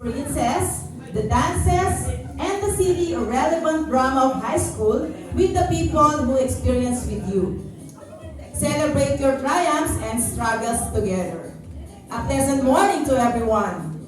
experiences, the dances, and the silly or relevant drama of high school with the people who experience with you. Celebrate your triumphs and struggles together. A pleasant morning to everyone.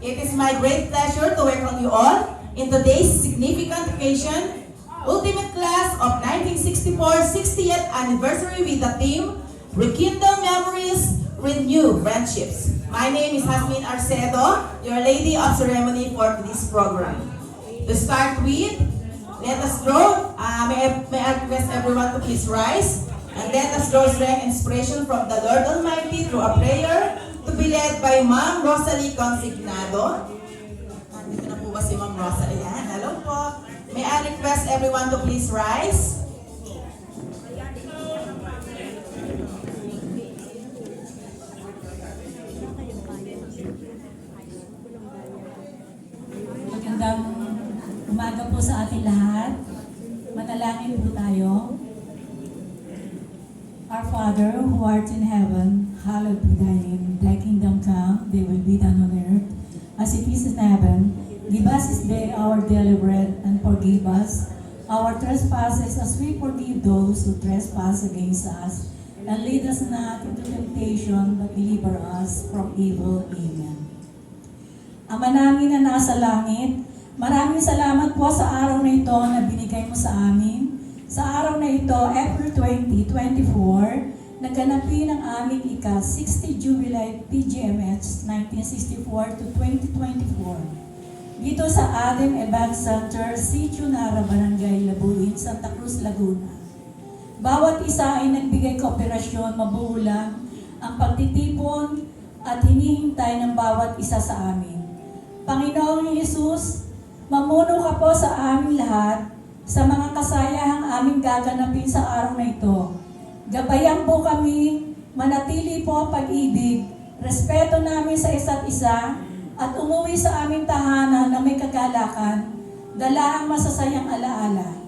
It is my great pleasure to welcome you all in today's significant occasion, Ultimate Class of 1964 60th Anniversary with the theme, Rekindle Memories, Renew Friendships. My name is Hasmin Arcedo, your Lady of Ceremony for this program. To start with, let us draw. May I request everyone to please rise, and let us draw strength and inspiration from the Lord Almighty through a prayer to be led by Ma'am Rosalie Consignado. Nandito na po ba si Ma'am Rosalie? Yan, hello po. May I request everyone to please rise. Magandang umaga po sa ating lahat. Manalangin po tayo. Our Father, who art in heaven, hallowed be thy name. Thy kingdom come, thy will be done on earth, as it is in heaven. Give us this day our daily bread, and forgive us our trespasses as we forgive those who trespass against us. And lead us not into temptation, but deliver us from evil. Amen. Ama namin na nasa langit, maraming salamat po sa araw na ito na binigay mo sa amin. Sa araw na ito, April 20, 2024, naganapin ang aming ika-60 Jubilee PGMH 1964 to 2024. Dito sa Adem Event Center, Sitio Nara, Barangay Labuin, Santa Cruz, Laguna. Bawat isa ay nagbigay kooperasyon mabuhulang ang pagtitipon at hinihintay ng bawat isa sa amin. Panginoong Hesus, mamuno ka po sa aming lahat sa mga kasayahang aming gaganapin sa araw na ito. Gabayan po kami, manatili po ang pag-ibig, respeto namin sa isa't isa, at umuwi sa aming tahanan na may kagalakan, dala ang masasayang alaala.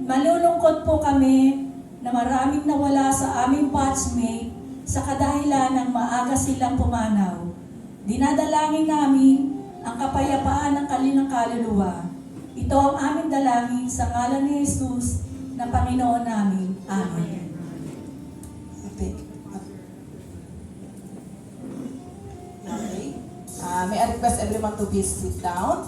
Malulungkot po kami na maraming nawala sa aming batchmate sa kadahilan ng maaga silang pumanaw. Dinadalangin namin ang kapayapaan ng kanilang kaluluwa. Ito ang aming dalangin sa ngalan ni Jesus na Panginoon namin. Amen. Okay. May I request everyone to please sit down.